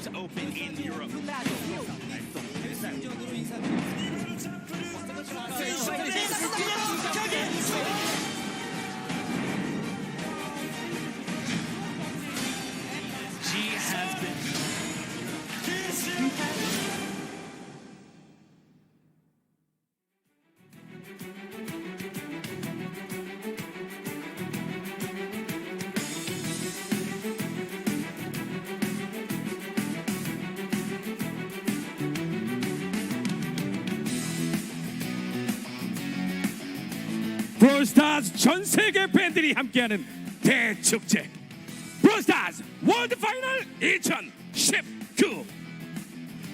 clubs open in Europe. She has been. 브롤스타즈 전 세계 팬들이 함께하는 대축제 브롤스타즈 월드 파이널 2019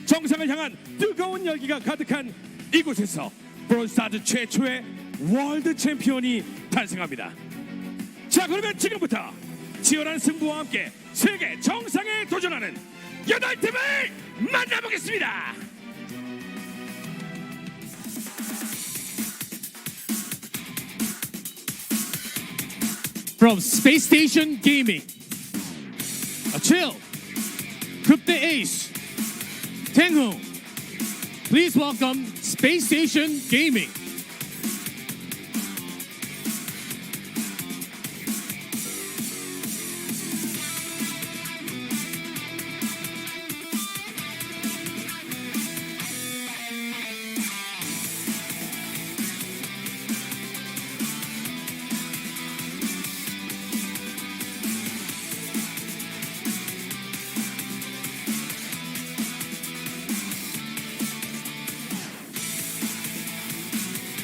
정상을 향한 뜨거운 열기가 가득한 이곳에서 브롤스타즈 최초의 월드 챔피언이 탄생합니다. 자, 그러면 지금부터 치열한 승부와 함께 세계 정상에 도전하는 8팀을 만나보겠습니다. From Space Station Gaming, Chill, Group the Ace, Tenghung. Please welcome Space Station Gaming.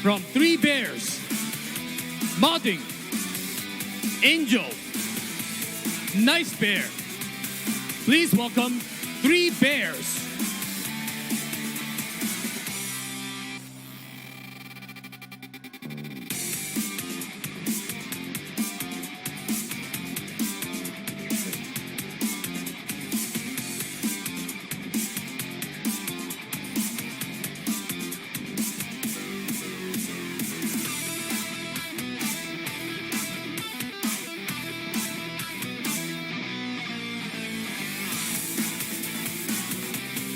From Three Bears, Modding, Angel, Nice Bear. Please welcome Three Bears.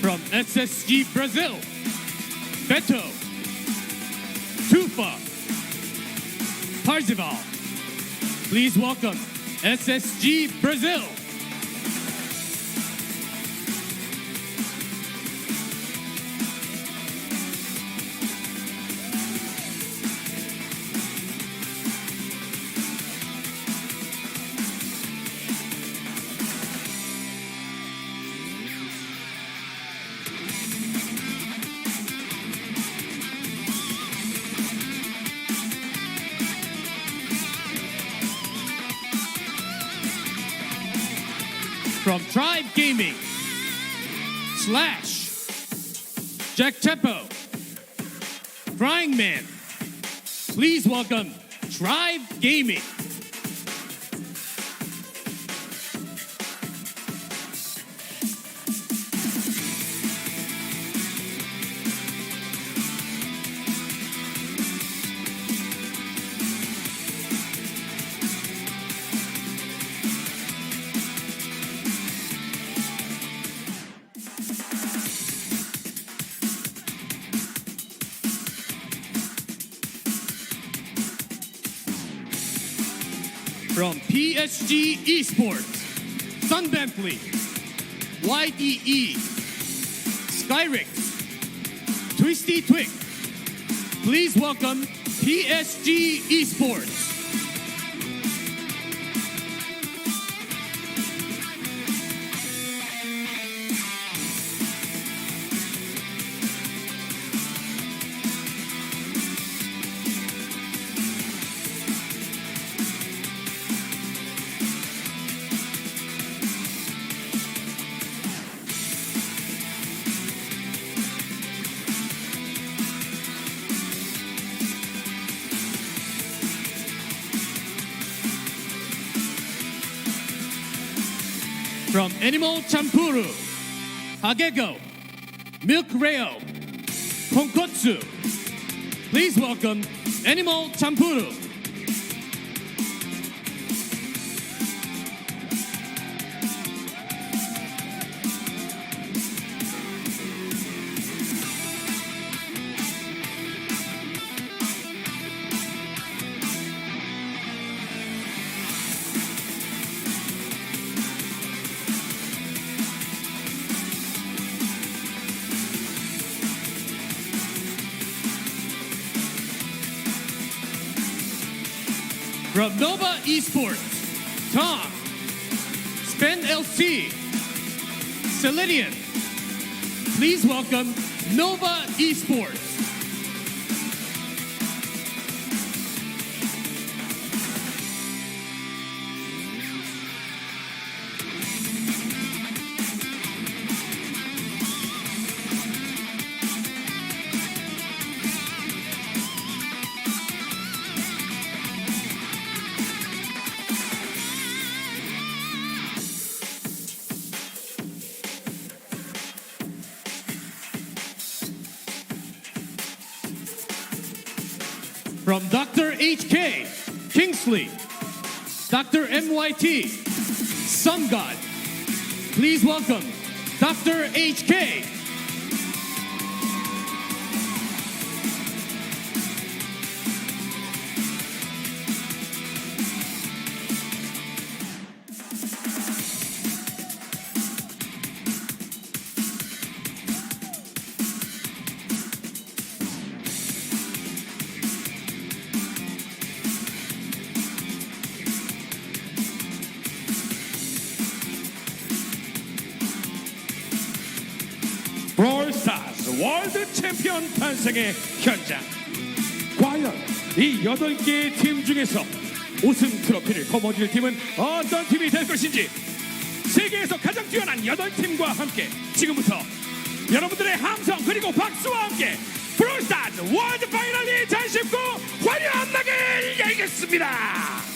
From SSG Brazil, Beto, Tufa, Parzival. Please welcome SSG Brazil. From Tribe Gaming, Slash, Jack Tempo, Frying Man. Please welcome Tribe Gaming. From PSG Esports, Sun Bentley, YDE, Skyrix, Twisty Twig. Please welcome PSG Esports. From Animal Champuru, Hagego, Milk Reo, Konkotsu. Please welcome Animal Champuru. From Nova Esports, Tom, Spen LC, Celidian. Please welcome Nova Esports. From Dr. HK, Kingsley, Dr. MYT, Sun God. Please welcome Dr. HK. 브롤스타즈 월드 챔피언 탄생의 현장. 과연 이 8개의 팀 중에서 우승 트로피를 거머쥘 팀은 어떤 팀이 될 것인지, 세계에서 가장 뛰어난 8팀과 함께 지금부터 여러분들의 함성 그리고 박수와 함께 브롤스타즈 월드 파이널 2019 화려한락을 열겠습니다.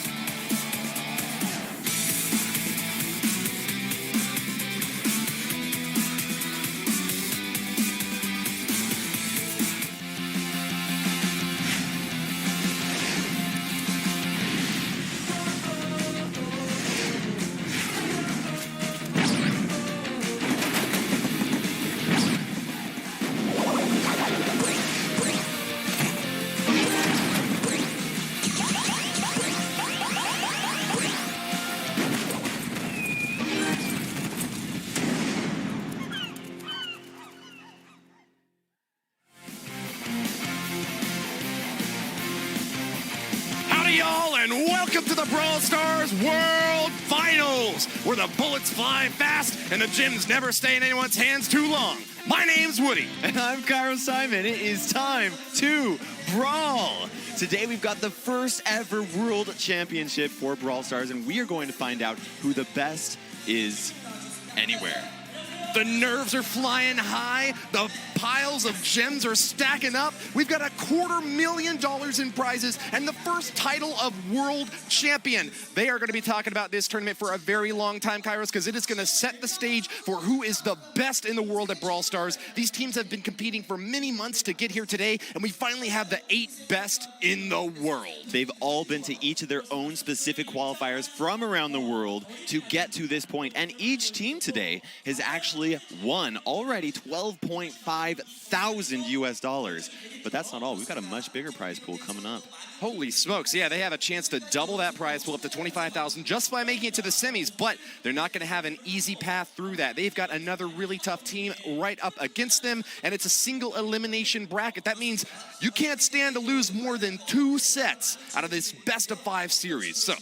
Howdy, y'all, and welcome to the Brawl Stars World Finals, where the bullets fly fast and the gems never stay in anyone's hands too long. My name's Woody. And I'm Cairo Simon. It is time to brawl. Today we've got the first ever World Championship for Brawl Stars, and we are going to find out who the best is anywhere. The nerves are flying high. The piles of gems are stacking up. We've got $250,000 in prizes and the first title of world champion. They are going to be talking about this tournament for a very long time, Kairos, because it is going to set the stage for who is the best in the world at Brawl Stars. These teams have been competing for many months to get here today, and we finally have the 8 best in the world. They've all been to each of their own specific qualifiers from around the world to get to this point, and each team today has actually won already $12.5 thousand US dollars. But that's not all. We've got a much bigger prize pool coming up. Holy smokes, yeah, they have a chance to double that prize pool up to $25,000 just by making it to the semis, but they're not going to have an easy path through that. They've got another really tough team right up against them, and it's a single elimination bracket. That means you can't stand to lose more than 2 sets out of this best of 5 series. So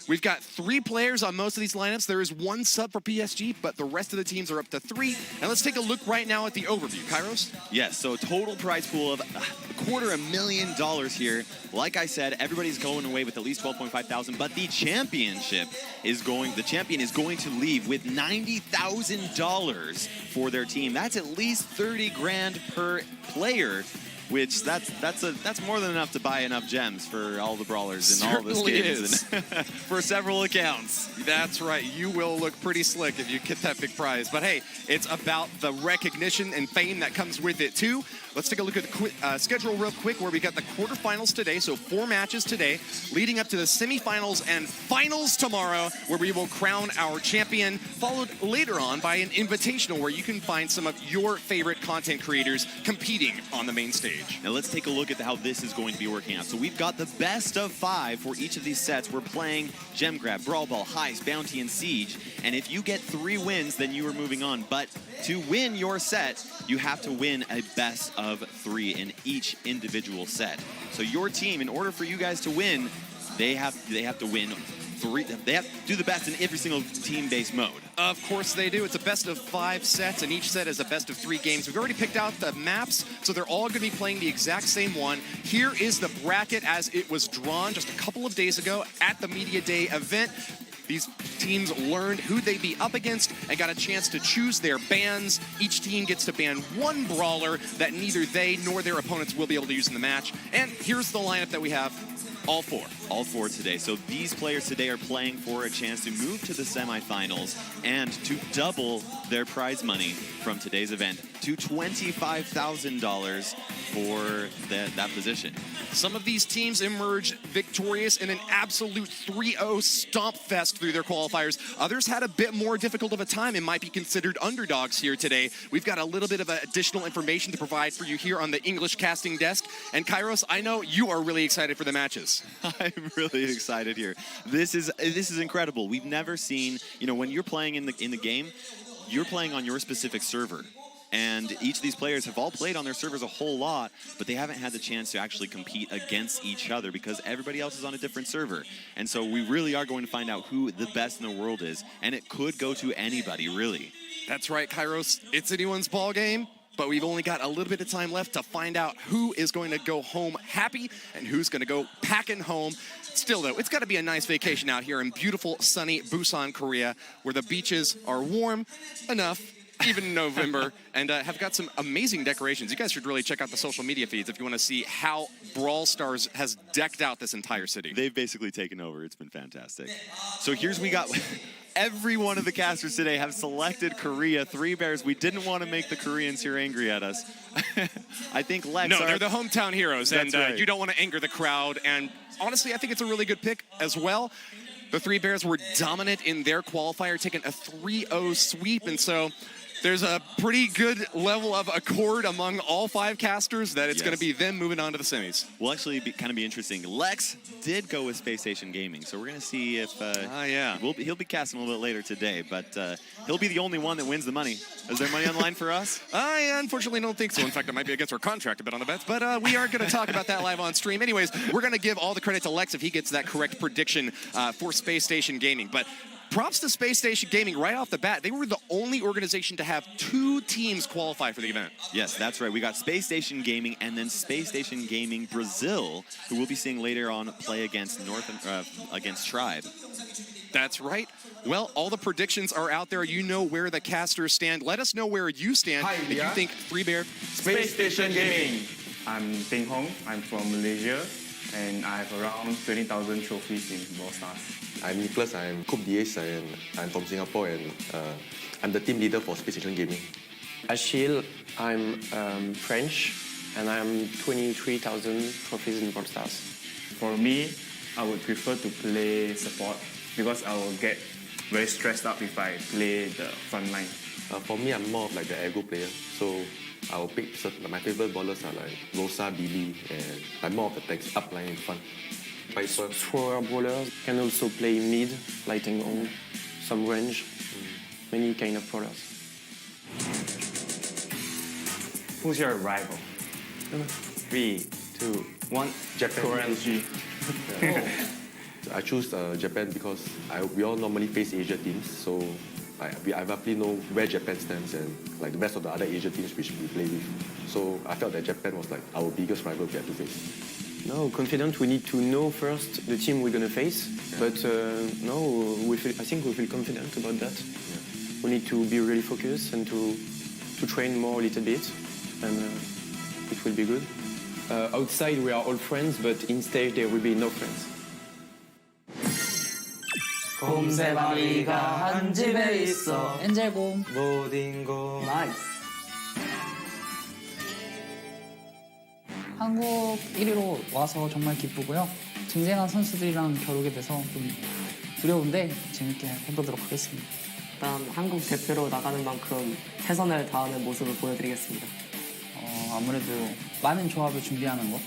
we've got 3 players on most of these lineups. There is 1 sub for PSG, but the rest of the teams are up to 3. And let's take a look right now at the overview. Kairos? Yes, so total prize pool of $250,000 here. Like I said, everybody's going away with at least $12.5 thousand, but the champion is going to leave with $90,000 for their team. That's at least 30 grand per player, which that's more than enough to buy enough gems for all the brawlers in all the skins for several accounts. That's right. You will look pretty slick if you get that big prize. But hey, it's about the recognition and fame that comes with it too. Let's take a look at the schedule real quick, where we got the quarterfinals today, so 4 matches today, leading up to the semifinals and finals tomorrow, where we will crown our champion, followed later on by an invitational where you can find some of your favorite content creators competing on the main stage. Now let's take a look at how this is going to be working out. So we've got the best of 5 for each of these sets. We're playing Gem Grab, Brawl Ball, Heist, Bounty, and Siege. And if you get 3 wins, then you are moving on. But to win your set, you have to win a best of 3 in each individual set. So your team, in order for you guys to win, they have to win three. They have to do the best in every single team-based mode. Of course they do. It's a best of 5 sets, and each set is a best of 3 games. We've already picked out the maps, so they're all going to be playing the exact same one. Here is the bracket as it was drawn just a couple of days ago at the Media Day event. These teams learned who they'd be up against and got a chance to choose their bans. Each team gets to ban 1 brawler that neither they nor their opponents will be able to use in the match. And here's the lineup that we have. All 4. All 4 today. So these players today are playing for a chance to move to the semifinals and to double their prize money from today's event to $25,000 for that position. Some of these teams emerged victorious in an absolute 3-0 stomp fest through their qualifiers. Others had a bit more difficult of a time and might be considered underdogs here today. We've got a little bit of additional information to provide for you here on the English casting desk. And Kairos, I know you are really excited for the matches. I'm really excited here. This is incredible. We've never seen, when you're playing in the game, you're playing on your specific server. And each of these players have all played on their servers a whole lot, but they haven't had the chance to actually compete against each other because everybody else is on a different server. And so we really are going to find out who the best in the world is, and it could go to anybody, really. That's right, Kairos. It's anyone's ball game, but we've only got a little bit of time left to find out who is going to go home happy and who's going to go packing home. Still, though, it's got to be a nice vacation out here in beautiful, sunny Busan, Korea, where the beaches are warm enough, even in November, and have got some amazing decorations. You guys should really check out the social media feeds if you want to see how Brawl Stars has decked out this entire city. They've basically taken over. It's been fantastic. So we got... Every one of the casters today have selected Korea. 3 Bears. We didn't want to make the Koreans here angry at us. I think Lex... No, they're the hometown heroes, and right. You don't want to anger the crowd. And honestly, I think it's a really good pick as well. The 3 Bears were dominant in their qualifier, taking a 3-0 sweep, and so there's a pretty good level of accord among all 5 casters that it's going to be them moving on to the semis. Will actually kind of be interesting. Lex did go with Space Station Gaming, so we're going to see if he'll be casting a little bit later today, but he'll be the only one that wins the money. Is there money on the line for us? I unfortunately don't think so. In fact, it might be against our contract a bit on the bets, but we are going to talk about that live on stream. Anyways, we're going to give all the credit to Lex if he gets that correct prediction for Space Station Gaming. But props to Space Station Gaming right off the bat. They were the only organization to have 2 teams qualify for the event. Yes, that's right. We got Space Station Gaming and then Space Station Gaming Brazil, who we'll be seeing later on play against against Tribe. That's right. Well, all the predictions are out there. You know where the casters stand. Let us know where you stand. If you think 3 Bear... Space Station Gaming. I'm Peng Hong. I'm from Malaysia, and I have around 20,000 trophies in Brawl Stars. I'm Nicholas, I'm Coupe d'Ace, and I'm from Singapore, and I'm the team leader for Space Station Gaming. Achille, I'm French, and I'm 23,000 trophies in Brawl Stars. For me, I would prefer to play support because I will get very stressed up if I play the front line. For me, I'm more of like the aggro player, so I will pick my favorite brawlers are like Rosa, Billy, and I'm more of the tanks upline in front. Thrower brawlers can also play mid, lighting on, some range, many kind of brawlers. Who's your rival? 3, 2, 1. Japan. Korean. I choose Japan because we all normally face Asia teams, so I roughly know where Japan stands and like the rest of the other Asia teams which we play with. So I felt that Japan was like our biggest rival we had to face. No, confident. We need to know first the team we're gonna face, but no, I think we feel confident about that. Yeah. We need to be really focused and to train more a little bit, and it will be good. Outside we are all friends, but in stage there will be no friends. 곰새바리가 한 집에 있어 엔젤곰 모든 곳 나이스 한국 1위로 와서 정말 기쁘고요. 쟁쟁한 선수들이랑 겨루게 돼서 좀 두려운데 재밌게 해보도록 하겠습니다. 일단 한국 대표로 나가는 만큼 최선을 다하는 모습을 보여드리겠습니다. 아무래도 많은 조합을 준비하는 것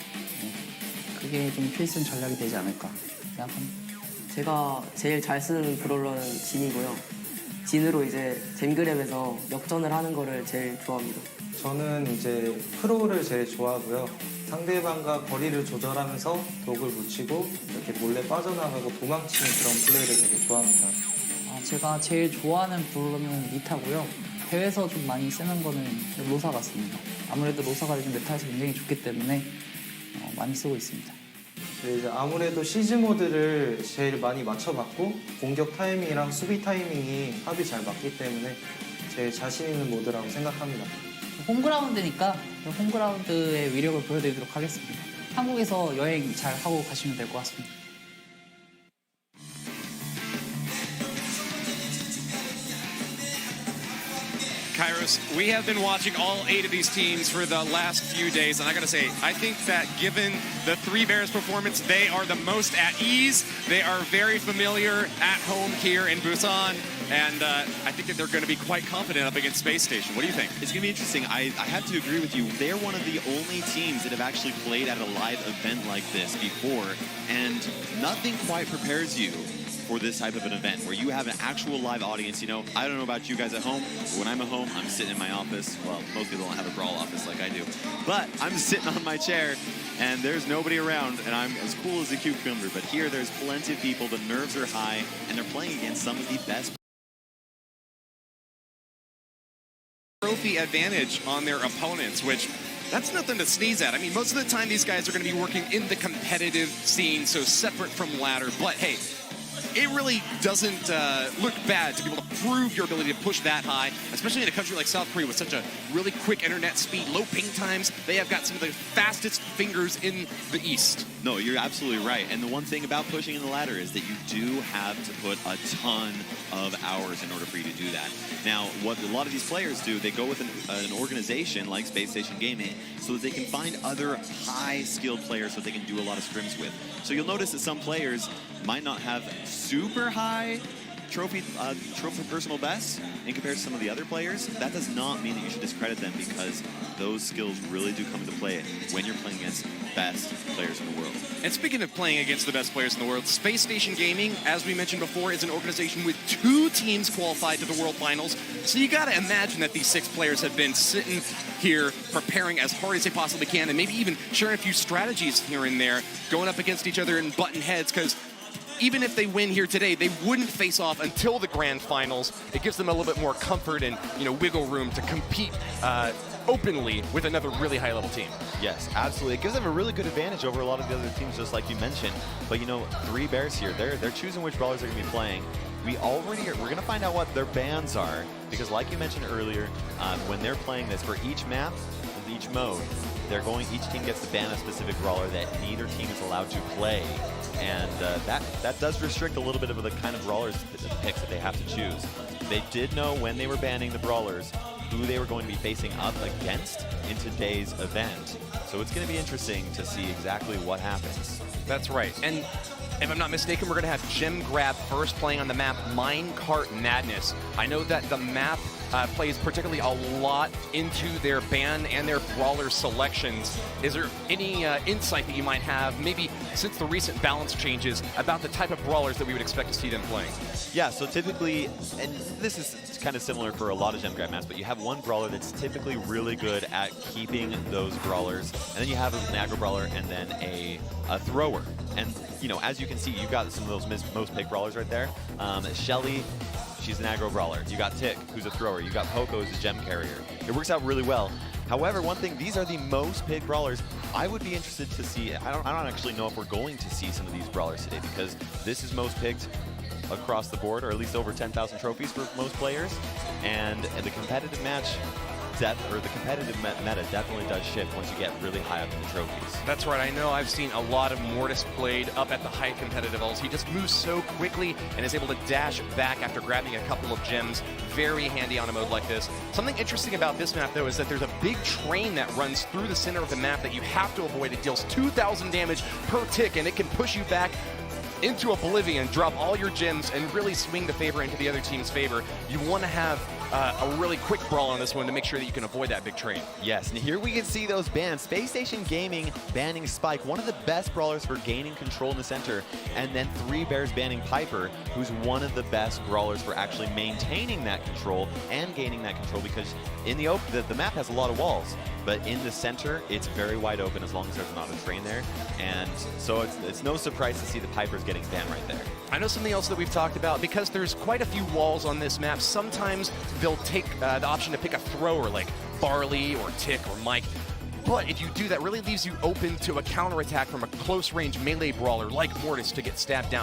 그게 좀 필승 전략이 되지 않을까 생각합니다. 제가 제일 잘 쓰는 브롤러는 진이고요. 진으로 이제 젠그랩에서 역전을 하는 거를 제일 좋아합니다. 저는 이제 프로를 제일 좋아하고요. 상대방과 거리를 조절하면서 독을 묻히고 이렇게 몰래 빠져나가고 도망치는 그런 플레이를 되게 좋아합니다. 제가 제일 좋아하는 브롤러는 니타고요. 대회에서 좀 많이 쓰는 거는 로사 같습니다. 아무래도 로사가 요즘 메타에서 굉장히 좋기 때문에 많이 쓰고 있습니다. 네, 이제 아무래도 시즈 모드를 제일 많이 맞춰봤고 공격 타이밍이랑 수비 타이밍이 합이 잘 맞기 때문에 제일 자신 있는 모드라고 생각합니다. 홈그라운드니까 홈그라운드의 위력을 보여드리도록 하겠습니다. 한국에서 여행 잘 하고 가시면 될 것 같습니다. Kairos, we have been watching all 8 of these teams for the last few days, and I gotta say, I think that given the 3 Bears performance, they are the most at ease. They are very familiar at home here in Busan, and I think that they're going to be quite confident up against Space Station. What do you think? It's going to be interesting. I have to agree with you. They're one of the only teams that have actually played at a live event like this before, and nothing quite prepares you for this type of an event where you have an actual live audience. You know, I don't know about you guys at home, but when I'm at home, I'm sitting in my office. Well, most people don't have a Brawl office like I do, but I'm sitting on my chair and there's nobody around and I'm as cool as a cucumber. But here there's plenty of people, the nerves are high, and they're playing against some of the best Trophy advantage on their opponents, which that's nothing to sneeze at. I mean, most of the time these guys are going to be working in the competitive scene, so separate from ladder. But hey, it really doesn't look bad to be able to prove your ability to push that high, especially in a country like South Korea with such a really quick internet speed, low ping times. They have got some of the fastest fingers in the East. No, you're absolutely right. And the one thing about pushing in the ladder is that you do have to put a ton of hours in order for you to do that. Now, what a lot of these players do, they go with an organization like Space Station Gaming so that they can find other high-skilled players so they can do a lot of scrims with. So you'll notice that some players might not have super high trophy personal best in comparison to some of the other players. That does not mean that you should discredit them, because those skills really do come into play when you're playing against best players in the world. And speaking of playing against the best players in the world, Space Station Gaming, as we mentioned before, is an organization with 2 teams qualified to the World Finals. So you got to imagine that these 6 players have been sitting here preparing as hard as they possibly can, and maybe even sharing a few strategies here and there, going up against each other and button heads, because even if they win here today, they wouldn't face off until the grand finals. It gives them a little bit more comfort and, you know, wiggle room to compete openly with another really high-level team. Yes, absolutely. It gives them a really good advantage over a lot of the other teams, just like you mentioned. But, you know, 3 Bears here, they're choosing which brawlers they're going to be playing. We're going to find out what their bans are, because like you mentioned earlier, when they're playing this, for each map, each mode, each team gets to ban a specific brawler that neither team is allowed to play. And that does restrict a little bit of the kind of brawlers, the picks that they have to choose. They did know when they were banning the brawlers who they were going to be facing up against in today's event. So it's going to be interesting to see exactly what happens. That's right. And if I'm not mistaken, we're going to have Gem Grab first playing on the map Minecart Madness. I know that the map plays particularly a lot into their ban and their brawler selections. Is there any insight that you might have, maybe since the recent balance changes, about the type of brawlers that we would expect to see them playing? Yeah, so typically, and this is kind of similar for a lot of Gem Grab maps, but you have one brawler that's typically really good at keeping those brawlers, and then you have an aggro brawler and then a thrower. And, you know, as you can see, you've got some of those most picked brawlers right there. Shelly, she's an aggro brawler. You got Tick, who's a thrower. You got Poco, who's a gem carrier. It works out really well. However, one thing, these are the most picked brawlers. I would be interested to see, I don't actually know if we're going to see some of these brawlers today, because this is most picked across the board, or at least over 10,000 trophies for most players. And the competitive match depth, or the competitive meta definitely does shift once you get really high up in the trophies. That's right. I know I've seen a lot of Mortis played up at the high competitive levels. He just moves so quickly and is able to dash back after grabbing a couple of gems. Very handy on a mode like this. Something interesting about this map, though, is that there's a big train that runs through the center of the map that you have to avoid. It deals 2,000 damage per tick, and it can push you back into oblivion, drop all your gems, and really swing the favor into the other team's favor. You want to have a really quick brawl on this one to make sure that you can avoid that big train. Yes, and here we can see those bans. Space Station Gaming banning Spike, one of the best brawlers for gaining control in the center, and then 3 Bears banning Piper, who's one of the best brawlers for actually maintaining that control and gaining that control, because in the open, the map has a lot of walls, but in the center, it's very wide open as long as there's not a train there. And so it's no surprise to see the Pipers getting banned right there. I know something else that we've talked about, because there's quite a few walls on this map, sometimes they'll take the option to pick a thrower like Barley or Tick or Mike. But if you do, that really leaves you open to a counterattack from a close-range melee brawler like Mortis to get stabbed down.